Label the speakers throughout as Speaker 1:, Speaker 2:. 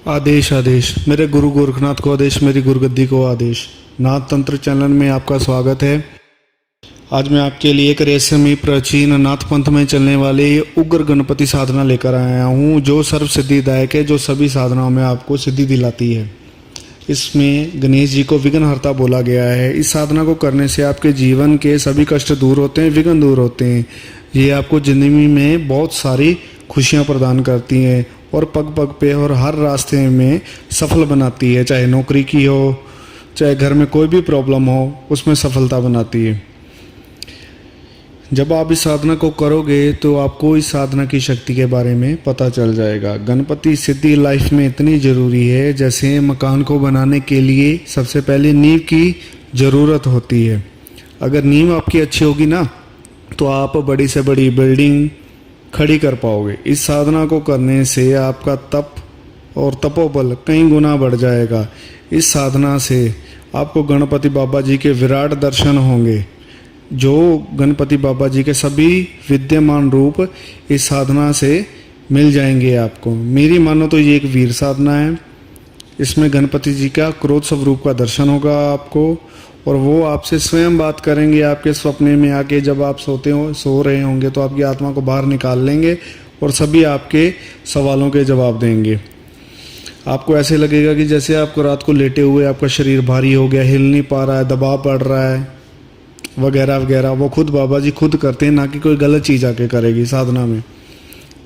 Speaker 1: आदेश आदेश मेरे गुरु गोरखनाथ को आदेश, मेरी गुरुगद्दी को आदेश। नाथ तंत्र चैनल में आपका स्वागत है। आज मैं आपके लिए एक रहस्यमय प्राचीन नाथ पंथ में चलने वाले उग्र गणपति साधना लेकर आया हूँ, जो सर्व सिद्धिदायक है, जो सभी साधनाओं में आपको सिद्धि दिलाती है। इसमें गणेश जी को विघ्नहर्ता बोला गया है। इस साधना को करने से आपके जीवन के सभी कष्ट दूर होते हैं, विघ्न दूर होते हैं। ये आपको जिंदगी में बहुत सारी खुशियाँ प्रदान करती हैं और पग पग पे और हर रास्ते में सफल बनाती है। चाहे नौकरी की हो, चाहे घर में कोई भी प्रॉब्लम हो, उसमें सफलता बनाती है। जब आप इस साधना को करोगे तो आपको इस साधना की शक्ति के बारे में पता चल जाएगा। गणपति सिद्धि लाइफ में इतनी ज़रूरी है, जैसे मकान को बनाने के लिए सबसे पहले नींव की ज़रूरत होती है। अगर नींव आपकी अच्छी होगी ना, तो आप बड़ी से बड़ी बिल्डिंग खड़ी कर पाओगे। इस साधना को करने से आपका तप और तपोबल कई गुना बढ़ जाएगा। इस साधना से आपको गणपति बाबा जी के विराट दर्शन होंगे, जो गणपति बाबा जी के सभी विद्यमान रूप इस साधना से मिल जाएंगे आपको। मेरी मानो तो ये एक वीर साधना है। इसमें गणपति जी का क्रोध स्वरूप का दर्शन होगा आपको, और वो आपसे स्वयं बात करेंगे आपके सपने में आके। जब आप सो रहे होंगे तो आपकी आत्मा को बाहर निकाल लेंगे और सभी आपके सवालों के जवाब देंगे। आपको ऐसे लगेगा कि जैसे आपको रात को लेटे हुए आपका शरीर भारी हो गया, हिल नहीं पा रहा है, दबाव पड़ रहा है, वगैरह वगैरह। वो खुद बाबा जी खुद करते हैं, ना कि कोई गलत चीज़ आके करेगी साधना में।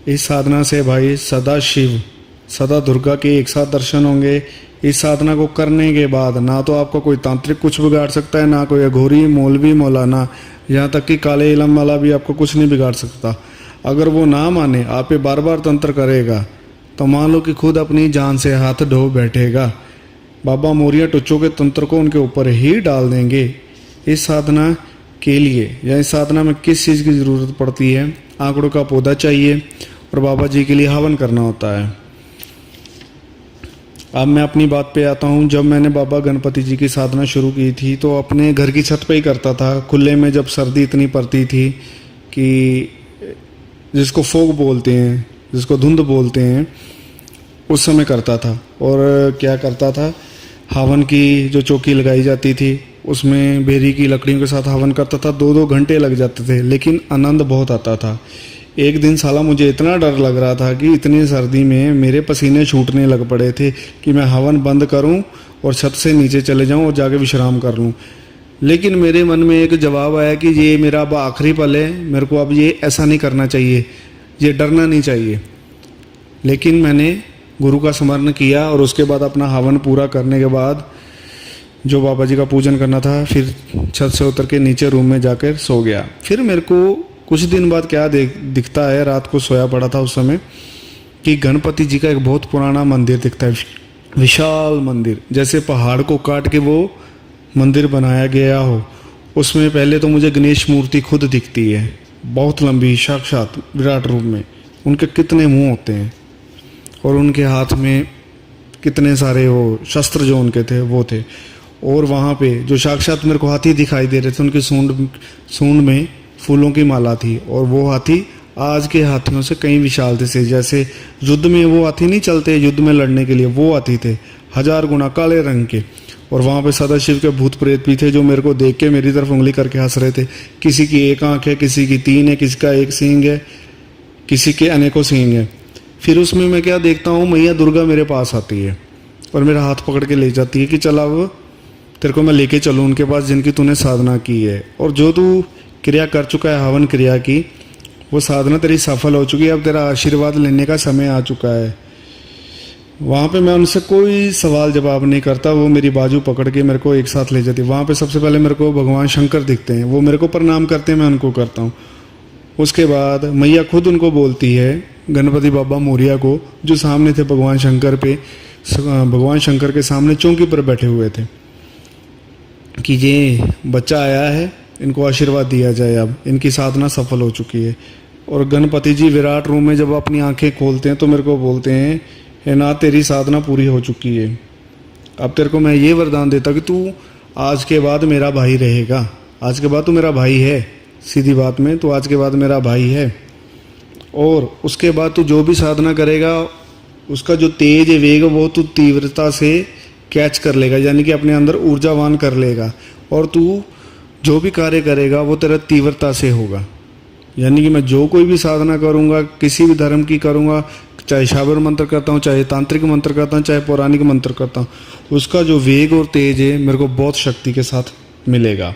Speaker 1: इस साधना से भाई सदा शिव सदा दुर्गा के एक साथ दर्शन होंगे। इस साधना को करने के बाद ना तो आपको कोई तांत्रिक कुछ बिगाड़ सकता है, ना कोई अघोरी मौलवी मौलाना, यहाँ तक कि काले इलम वाला भी आपको कुछ नहीं बिगाड़ सकता। अगर वो ना माने, आप पे बार बार तंत्र करेगा, तो मान लो कि खुद अपनी जान से हाथ धो बैठेगा। बाबा मोरिया टुच्चों के तंत्र को उनके ऊपर ही डाल देंगे। इस साधना के लिए या इस साधना में किस चीज़ की ज़रूरत पड़ती है? आंकड़ों का पौधा चाहिए और बाबा जी के लिए हवन करना होता है। अब मैं अपनी बात पे आता हूँ। जब मैंने बाबा गणपति जी की साधना शुरू की थी तो अपने घर की छत पे ही करता था, खुले में। जब सर्दी इतनी पड़ती थी कि जिसको फोग बोलते हैं, जिसको धुंध बोलते हैं, उस समय करता था। और क्या करता था, हवन की जो चौकी लगाई जाती थी उसमें बेरी की लकड़ियों के साथ हवन करता था। 2-2 घंटे लग जाते थे, लेकिन आनंद बहुत आता था। एक दिन साला मुझे इतना डर लग रहा था कि इतनी सर्दी में मेरे पसीने छूटने लग पड़े थे कि मैं हवन बंद करूं और छत से नीचे चले जाऊं और जाके विश्राम कर लूं। लेकिन मेरे मन में एक जवाब आया कि ये मेरा अब आखिरी पल है, मेरे को अब ये ऐसा नहीं करना चाहिए, ये डरना नहीं चाहिए। लेकिन मैंने गुरु का स्मरण किया और उसके बाद अपना हवन पूरा करने के बाद जो बाबा जी का पूजन करना था, फिर छत से उतर के नीचे रूम में जाकर सो गया। फिर मेरे को कुछ दिन बाद क्या दिखता है, रात को सोया पड़ा था उस समय, कि गणपति जी का एक बहुत पुराना मंदिर दिखता है, विशाल मंदिर, जैसे पहाड़ को काट के वो मंदिर बनाया गया हो। उसमें पहले तो मुझे गणेश मूर्ति खुद दिखती है, बहुत लंबी, साक्षात विराट रूप में। उनके कितने मुंह होते हैं और उनके हाथ में कितने सारे वो शस्त्र जो उनके थे वो थे। और वहाँ पे जो साक्षात मेरे को हाथी दिखाई दे रहे थे, उनकी सूंड में फूलों की माला थी। और वो हाथी आज के हाथियों से कई विशाल थे। जैसे युद्ध में वो हाथी नहीं चलते युद्ध में लड़ने के लिए, वो हाथी थे 1000 गुना काले रंग के। और वहाँ पे सदाशिव के भूत प्रेत भी थे, जो मेरे को देख के मेरी तरफ उंगली करके हंस रहे थे। किसी की एक आंख है, किसी की 3 है, किसी का एक सींग है, किसी के अनेकों सींग है। फिर उसमें मैं क्या देखता हूँ, मैया दुर्गा मेरे पास आती है और मेरा हाथ पकड़ के ले जाती है कि चल अब तेरे को मैं लेके चलूँ उनके पास जिनकी तूने साधना की है, और जो तू क्रिया कर चुका है हवन क्रिया की, वो साधना तेरी सफल हो चुकी है, अब तेरा आशीर्वाद लेने का समय आ चुका है। वहाँ पे मैं उनसे कोई सवाल जवाब नहीं करता, वो मेरी बाजू पकड़ के मेरे को एक साथ ले जाती है। वहाँ पे सबसे पहले मेरे को भगवान शंकर दिखते हैं, वो मेरे को प्रणाम करते हैं, मैं उनको करता हूँ। उसके बाद मैया खुद उनको बोलती है, गणपति बाबा मोरिया को, जो सामने थे भगवान शंकर के सामने चौकी पर बैठे हुए थे, कि ये बच्चा आया है, इनको आशीर्वाद दिया जाए, अब इनकी साधना सफल हो चुकी है। और गणपति जी विराट रूम में जब अपनी आंखें खोलते हैं तो मेरे को बोलते हैं, है ना, तेरी साधना पूरी हो चुकी है। अब तेरे को मैं ये वरदान देता कि तू आज के बाद मेरा भाई रहेगा। आज के बाद तू मेरा भाई है, सीधी बात में तो आज के बाद मेरा भाई है। और उसके बाद तू जो भी साधना करेगा उसका जो तेज है वेग है वो तू तीव्रता से कैच कर लेगा, यानी कि अपने अंदर ऊर्जावान कर लेगा, और तू जो भी कार्य करेगा वो तेरा तीव्रता से होगा। यानी कि मैं जो कोई भी साधना करूँगा, किसी भी धर्म की करूँगा, चाहे शाबर मंत्र करता हूँ, चाहे तांत्रिक मंत्र करता हूँ, चाहे पौराणिक मंत्र करता हूँ, उसका जो वेग और तेज है मेरे को बहुत शक्ति के साथ मिलेगा।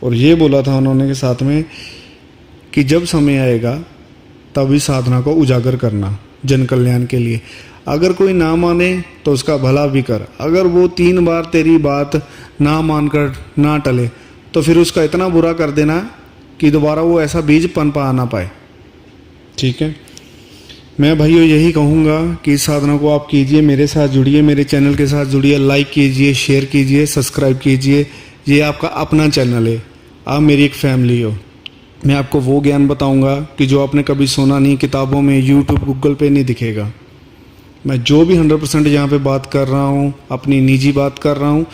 Speaker 1: और ये बोला था उन्होंने के साथ में कि जब समय आएगा तभी साधना को उजागर करना जन कल्याण के लिए। अगर कोई ना माने तो उसका भला भी कर, अगर वो 3 बार तेरी बात ना मानकर ना टले तो फिर उसका इतना बुरा कर देना कि दोबारा वो ऐसा बीज पनपा ना पाए। ठीक है, मैं भाइयों यही कहूँगा कि इस साधना को आप कीजिए, मेरे साथ जुड़िए, मेरे चैनल के साथ जुड़िए, लाइक कीजिए, शेयर कीजिए, सब्सक्राइब कीजिए। ये आपका अपना चैनल है, आप मेरी एक फैमिली हो। मैं आपको वो ज्ञान बताऊंगा कि जो आपने कभी सुना नहीं, किताबों में, यूट्यूब, गूगल पे नहीं दिखेगा। मैं जो भी 100% यहाँ पे बात कर रहा हूँ, अपनी निजी बात कर रहा हूँ,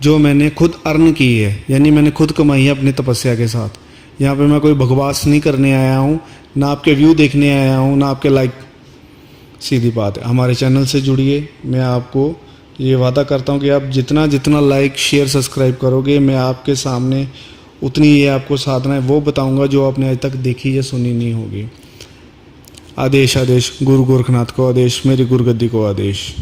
Speaker 1: जो मैंने खुद अर्न की है, यानी मैंने खुद कमाई है अपनी तपस्या के साथ। यहाँ पे मैं कोई बकवास नहीं करने आया हूँ, ना आपके व्यू देखने आया हूँ, ना आपके लाइक। सीधी बात है, हमारे चैनल से जुड़िए। मैं आपको ये वादा करता हूँ कि आप जितना जितना लाइक, शेयर, सब्सक्राइब करोगे, मैं आपके सामने उतनी ये आपको साधना है वो बताऊंगा जो आपने आज तक देखी या सुनी नहीं होगी। आदेश आदेश, गुरु गोरखनाथ को आदेश, मेरी गुरुगद्दी को आदेश।